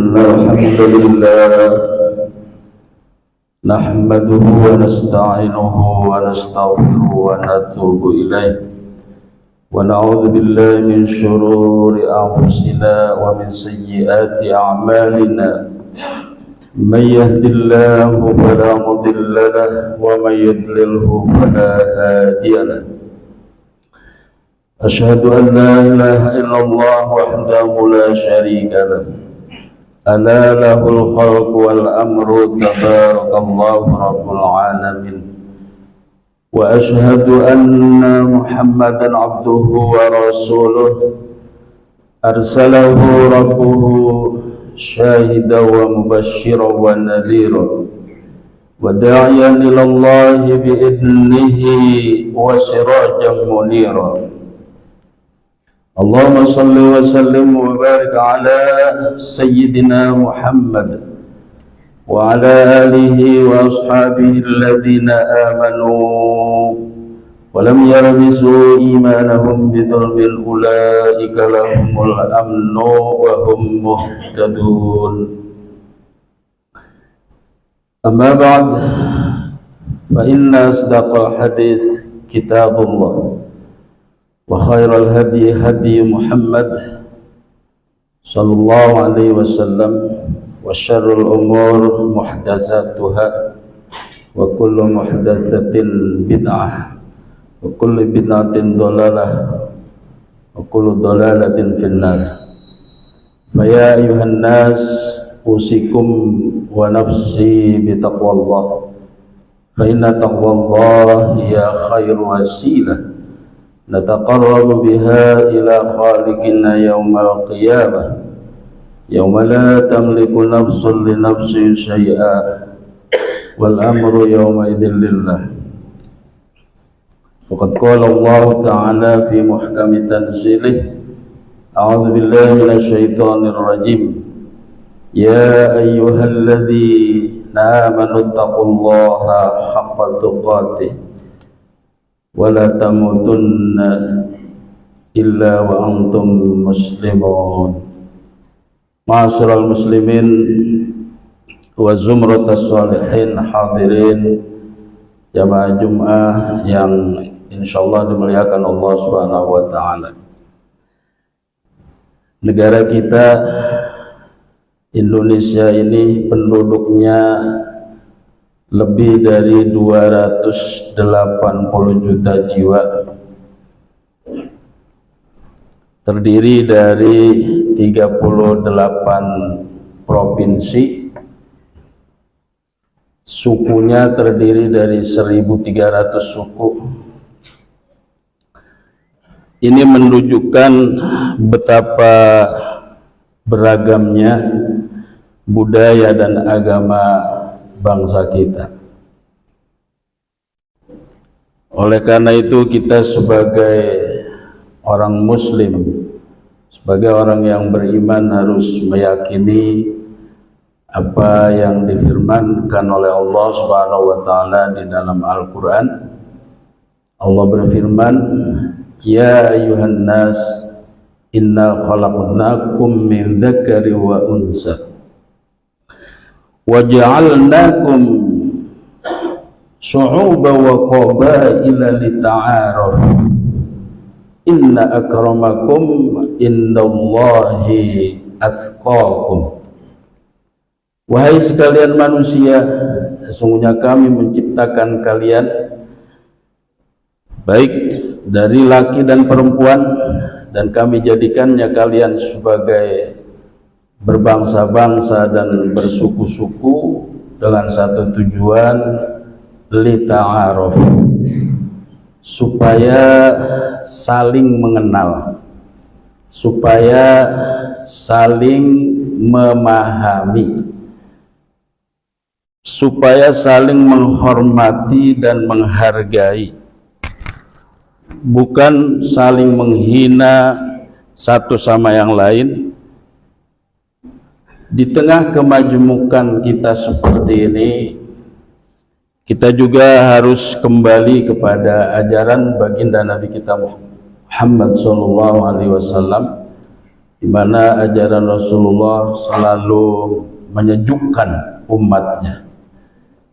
إن الحمد لله نحمده ونستعينه ونستغفره ونتوب إليه ونعوذ بالله من شرور أنفسنا ومن سيئات أعمالنا من يهد الله فلا مضل له ومن يضلله فلا هادي له أشهد أن لا إله إلا الله وحده لا شريك له ألا له الخلق والأمر تبارك الله رب العالمين وأشهد أن محمدا عبده ورسوله أرسله ربه شاهدا ومبشرا ونذيرا وداعيا إلى الله بإذنه وسراجا منيرا اللهم صل وسلم وبارك على سيدنا محمد وعلى آله وأصحابه الذين آمنوا ولم يلبسوا إيمانهم بظلم أولئك لهم الأمن وهم مهتدون أما بعد فإن أصدق الحديث كتاب الله وخير الهدي هدي محمد صلى الله عليه وسلم وشر الأمور محدثاتها وكل محدثة بدعة وكل بدعة ضلالة وكل ضلالة في النار فيا أيها الناس أوصيكم ونفسي بتقوى الله فإن تقوى الله هي خير وسيلة نتقرب بها إلى خالقنا يوم القيامة يوم لا تملك نفس لنفس شيئا والأمر يومئذ لله وقد قال الله تعالى في محكم تنزيله أعوذ بالله من الشيطان الرجيم يا أيها الذين آمنوا اتقوا الله حق تقاته ولا تموتن إلا وأنتم مسلمون Ma'asyiral muslimin wa zumratus sholihin hadirin jamaah Jum'ah yang insyaallah dimuliakan Allah Subhanahu wa taala. Negara kita Indonesia ini penduduknya lebih dari 280 juta jiwa, terdiri dari 38 provinsi, sukunya terdiri dari 1.300 suku. Ini menunjukkan betapa beragamnya budaya dan agama bangsa kita. Oleh karena itu kita sebagai orang muslim, sebagai orang yang beriman harus meyakini apa yang difirmankan oleh Allah Subhanahu wa taala di dalam Al-Qur'an. Allah berfirman, "Ya ayyuhan nas, inna khalaqnakum min dzakari wa unsa wa ja'alnakum syu'uban wa qabaila lita'arafu. Inna akramakum indallahi atqakum." Wahai sekalian manusia, sesungguhnya kami menciptakan kalian baik dari laki dan perempuan, dan kami jadikannya kalian sebagai berbangsa-bangsa dan bersuku-suku dengan satu tujuan, lita'arafu, supaya saling mengenal, supaya saling memahami, supaya saling menghormati dan menghargai, bukan saling menghina satu sama yang lain. Di tengah kemajemukan kita seperti ini, kita juga harus kembali kepada ajaran baginda Nabi kita Muhammad SAW di mana ajaran Rasulullah selalu menyejukkan umatnya.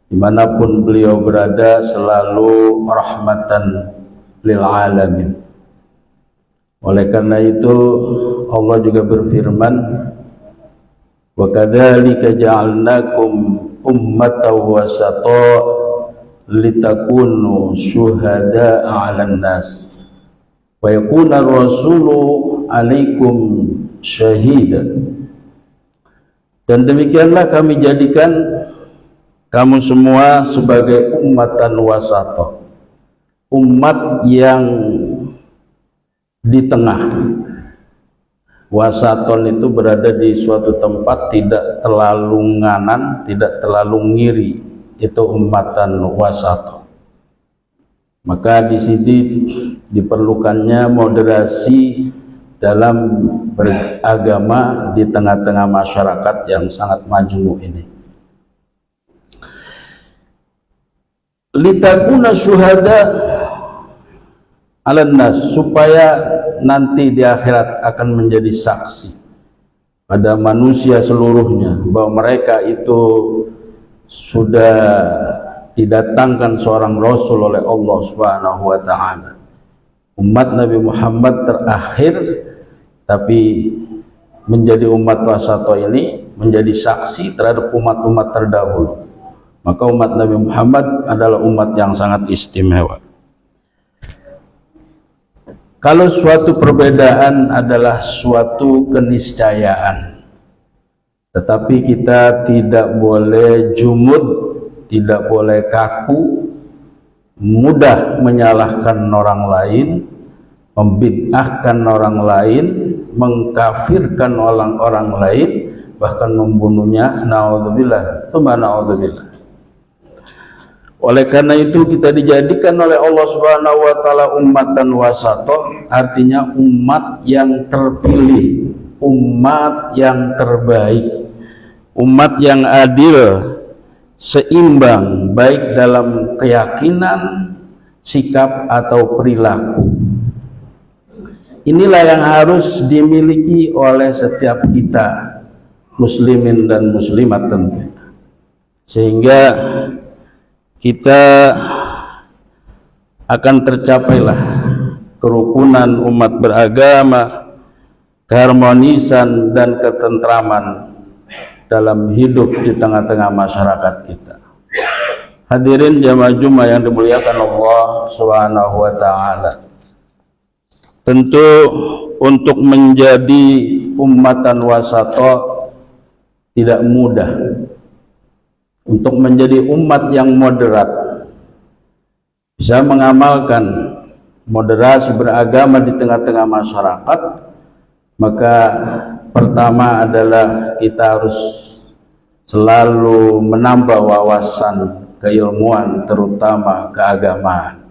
Dimanapun beliau berada selalu rahmatan lil alamin. Oleh karena itu Allah juga berfirman, wa kadzalika ja'alnakum ummatan wasata litakunu syuhada'a 'alan nas wa yakuna ar-rasulu 'alaikum syahida. Dan demikianlah kami jadikan kamu semua sebagai ummatan wasata, umat yang di tengah. Wasaton itu berada di suatu tempat, tidak terlalu nganan, tidak terlalu ngiri, itu ummatan wasaton. Maka di sini diperlukannya moderasi dalam beragama di tengah-tengah masyarakat yang sangat majmuk ini. Litakuna syuhada 'alan nas, supaya nanti di akhirat akan menjadi saksi pada manusia seluruhnya bahwa mereka itu sudah didatangkan seorang rasul oleh Allah Subhanahu wa taala. Umat Nabi Muhammad terakhir tapi menjadi umat wasato ini menjadi saksi terhadap umat-umat terdahulu. Maka umat Nabi Muhammad adalah umat yang sangat istimewa. Kalau suatu perbedaan adalah suatu keniscayaan, tetapi kita tidak boleh jumud, tidak boleh kaku, mudah menyalahkan orang lain, membid'ahkan orang lain, mengkafirkan orang lain, bahkan membunuhnya. Na'udzubillah, tsumma na'udzubillah. Oleh karena itu kita dijadikan oleh Allah Subhanahu wa taala ummatan wasato, artinya umat yang terpilih, umat yang terbaik, umat yang adil, seimbang baik dalam keyakinan, sikap atau perilaku. Inilah yang harus dimiliki oleh setiap kita, muslimin dan muslimat tentu. Sehingga kita akan tercapailah kerukunan umat beragama, keharmonisan dan ketentraman dalam hidup di tengah-tengah masyarakat kita. Hadirin jamaah Jumat yang dimuliakan Allah Subhanahu wa taala. Tentu untuk menjadi ummatan wasato tidak mudah. Untuk menjadi umat yang moderat, bisa mengamalkan moderasi beragama di tengah-tengah masyarakat, maka pertama adalah kita harus selalu menambah wawasan keilmuan, terutama keagamaan.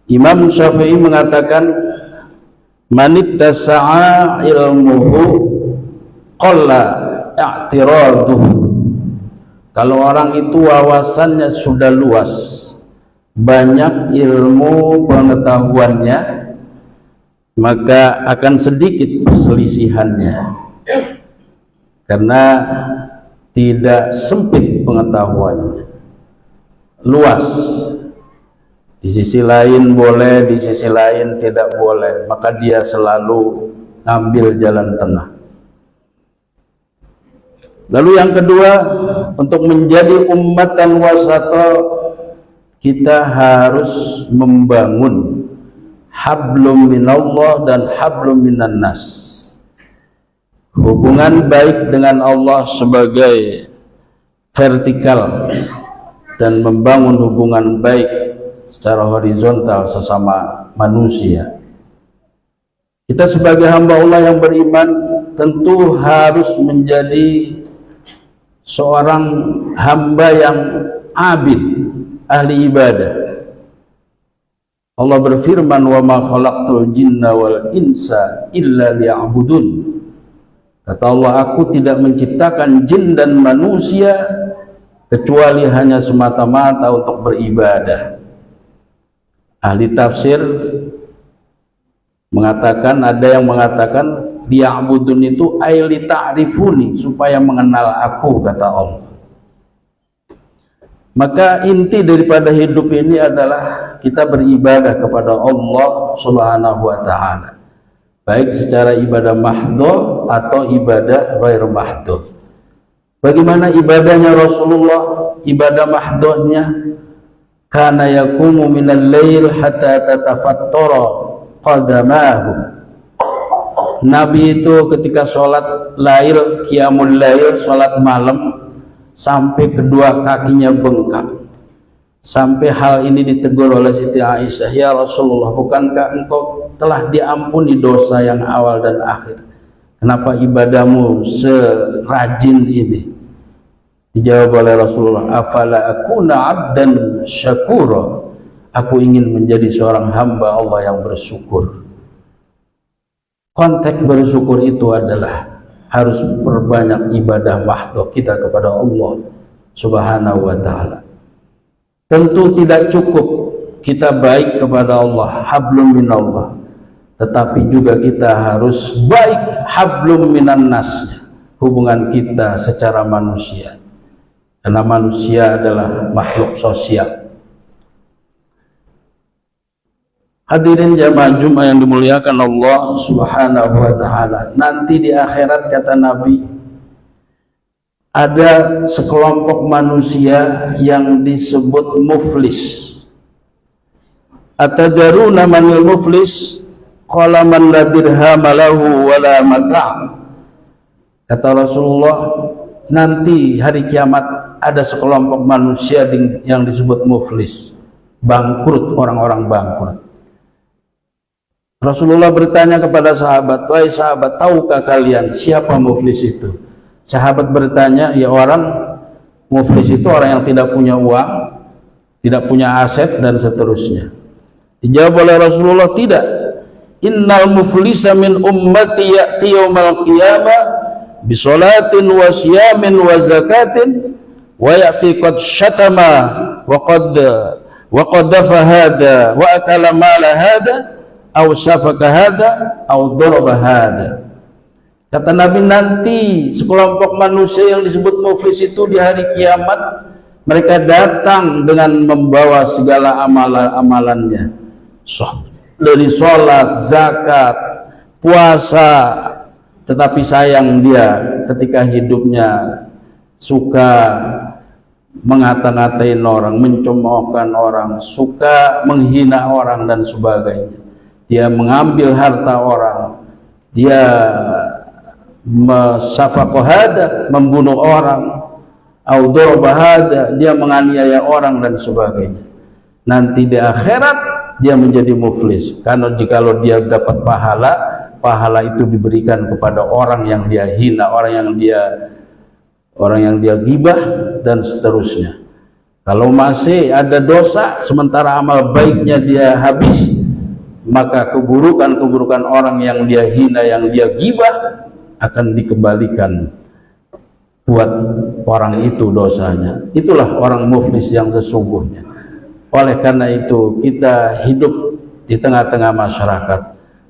Imam Syafi'i mengatakan, manittasa'a ilmuhu qalla i'tiraduhu. Kalau orang itu wawasannya sudah luas, banyak ilmu pengetahuannya, maka akan sedikit perselisihannya, karena tidak sempit pengetahuannya, luas. Di sisi lain boleh, di sisi lain tidak boleh, maka dia selalu ambil jalan tengah. Lalu yang kedua, untuk menjadi ummatan wasato, kita harus membangun hablum minallah dan hablum minan nas, hubungan baik dengan Allah sebagai vertikal dan membangun hubungan baik secara horizontal sesama manusia. Kita sebagai hamba Allah yang beriman tentu harus menjadi seorang hamba yang abid, ahli ibadah. Allah berfirman, wa ma khalaqtul jinna wal insa illa liya'budun. Kata Allah, aku tidak menciptakan jin dan manusia kecuali hanya semata-mata untuk beribadah. Ahli tafsir Mengatakan, ada yang mengatakan liya'budun itu ay li ta'rifuni, supaya mengenal aku, kata Allah. Maka inti daripada hidup ini adalah kita beribadah kepada Allah Subhanahu wa ta'ala, baik secara ibadah mahdhah atau ibadah ghair mahdhah. Bagaimana ibadahnya Rasulullah? Ibadah mahdhahnya, kana yaqumu minal lail hatta tatafattara qadamahu. Nabi itu ketika sholat lail, qiyamul lail, sholat malam, sampai kedua kakinya bengkak. Sampai hal ini ditegur oleh Siti Aisyah, ya Rasulullah, bukankah engkau telah diampuni dosa yang awal dan akhir? Kenapa ibadahmu serajin ini? Dijawab oleh Rasulullah, afala akuna abdan syakura, aku ingin menjadi seorang hamba Allah yang bersyukur. Konteks bersyukur itu adalah harus perbanyak ibadah mahdhah kita kepada Allah Subhanahu wa ta'ala. Tentu tidak cukup kita baik kepada Allah, hablum minallah, tetapi juga kita harus baik hablum minan nas, hubungan kita secara manusia, karena manusia adalah makhluk sosial. Hadirin jamaah Jumat yang dimuliakan Allah Subhanahu wa ta'ala, nanti di akhirat, kata Nabi, ada sekelompok manusia yang disebut muflis. Atadaruna manil muflis? Qala man la dirhama lahu wala mata'. Kata Rasulullah, nanti hari kiamat ada sekelompok manusia yang disebut muflis, bangkrut, orang-orang bangkrut. Rasulullah bertanya kepada sahabat, wahai sahabat, tahukah kalian siapa muflis itu? Sahabat bertanya, ya orang muflis itu orang yang tidak punya uang, tidak punya aset, dan seterusnya. Dijawab oleh Rasulullah, tidak. Innal muflisa min ummati ya'ti yaumal qiyamah bisolatin wa siyamin wa zakatin wa ya'ti qad syatama wa qad dafa hada wa akala mala hada aw safaka hada aw daraba hada. Kata Nabi, nanti sekelompok manusia yang disebut muflis itu di hari kiamat, mereka datang dengan membawa segala amalan-amalannya, dari sholat, zakat, puasa, tetapi sayang dia ketika hidupnya suka mengata-ngatain orang, mencemoohkan orang, suka menghina orang dan sebagainya. Dia mengambil harta orang, dia safaqahada, membunuh orang, audorobahada, dia menganiaya orang dan sebagainya. Nanti di akhirat dia menjadi muflis, karena jikalau dia dapat pahala, pahala itu diberikan kepada orang yang dia hina, orang yang dia gibah dan seterusnya. Kalau masih ada dosa sementara amal baiknya dia habis, maka keburukan-keburukan orang yang dia hina, yang dia gibah akan dikembalikan buat orang itu dosanya. Itulah orang muflis yang sesungguhnya. Oleh karena itu, kita hidup di tengah-tengah masyarakat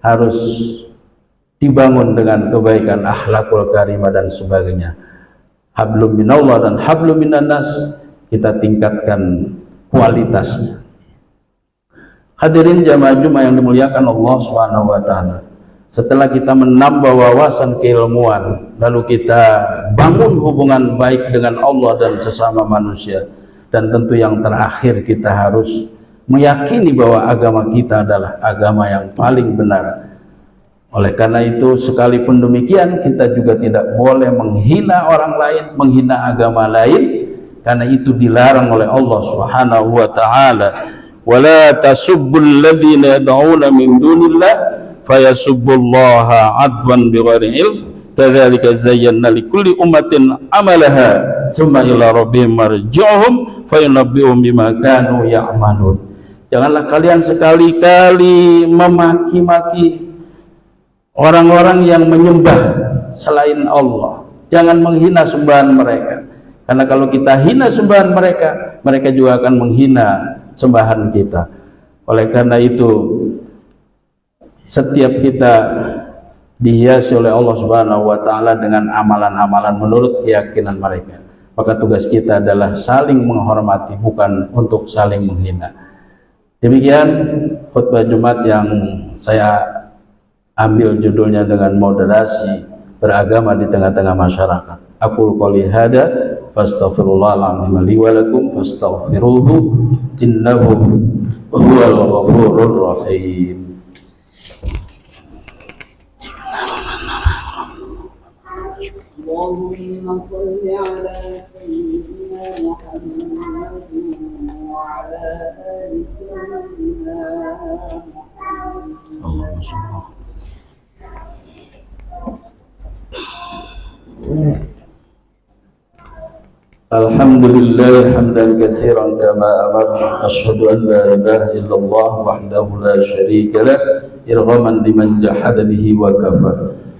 harus dibangun dengan kebaikan, akhlakul karimah dan sebagainya. Hablum minallah dan hablum minan nas, kita tingkatkan kualitasnya. Hadirin jamaah Jumat yang dimuliakan Allah Subhanahu wa ta'ala, setelah kita menambah wawasan keilmuan, lalu kita bangun hubungan baik dengan Allah dan sesama manusia, dan tentu yang terakhir kita harus meyakini bahwa agama kita adalah agama yang paling benar. Oleh karena itu, sekalipun demikian, kita juga tidak boleh menghina orang lain, menghina agama lain, karena itu dilarang oleh Allah Subhanahu wa ta'ala. Wala tasubbul ladzina yad'una min dunillah fayasubbullaha adwan bighairi ilm kadzalika zayyana likulli ummatin amalaha tsumma ila rabbihim marji'uhum fayunabbi'uhum bima kanu ya'malun. Janganlah kalian sekali-kali memaki-maki orang-orang yang menyembah selain Allah. Jangan menghina sembahan mereka, karena kalau kita hina sembahan mereka, mereka juga akan menghina sembahan kita. Oleh karena itu, setiap kita dihiasi oleh Allah Subhanahu wa taala dengan amalan-amalan menurut keyakinan mereka. Maka tugas kita adalah saling menghormati, bukan untuk saling menghina. Demikian khutbah Jumat yang saya ambil judulnya dengan moderasi beragama di tengah-tengah masyarakat. Aqul qouli hada fastaghfirullahal azim li wa lakum fastaghfiruhu innahu huwal ghafurur rahim. اللهم صل على سيدنا محمد وعلى آل سيدنا محمد. الحمد لله حمدا كثيرا كما أمر. أشهد أن لا إله إلا الله وحده لا شريك له إرغاما لمن جحد به وكفر.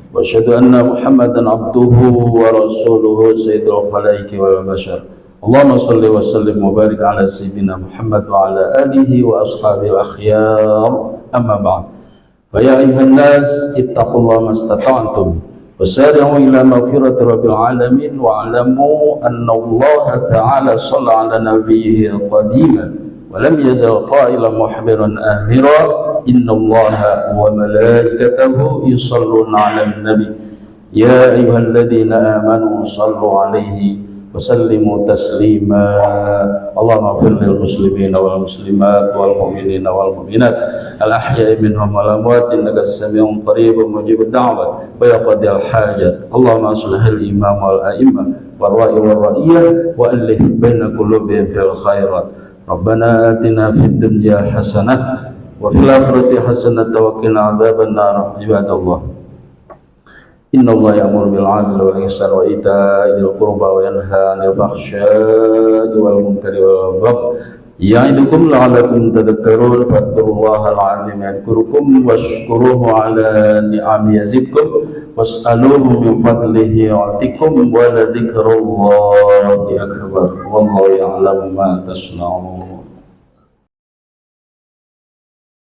وأشهد أن محمدا عبده ورسوله سيد الخلائق والبشر. اللهم صل وسلم وبارك على سيدنا محمد وعلى آله وأصحابه الأخيار. أما بعد، فيا أيها الناس اتقوا الله ما استطعتم وسارعوا إلى مغفرة رب العالمين واعلموا أن الله تعالى صلى على نبيه قديما ولم يزل قائلا محبرا آمرا إن الله وملائكته يصلون على النبي يا أيها الذين آمنوا صلوا عليه وسلموا تسليما. اللهم اغفر للمسلمين والمسلمات والمؤمنين والمؤمنات الأحياء منهم والأموات إنك السميع قريب مجيب الدعوة ويقضي الحاجات. اللهم أصلح الإمام والأئمة والرأي والرئية وألف بين قلوبهم في الخيرات. ربنا آتنا في الدنيا حسنة وفي الآخرة حسنة وقنا عذاب النار. عباد الله، إن الله يأمر بالعدل والإحسان وإيتاء ذي القربى وينهى عن الفحشاء والمنكر والبغي يعظكم لعلكم تذكرون. فاذكروا الله العظيم يذكركم واشكروه على نعمه يزدكم واسألوه من فضله يعطكم ولذكر الله أكبر والله يعلم ما تصنعون.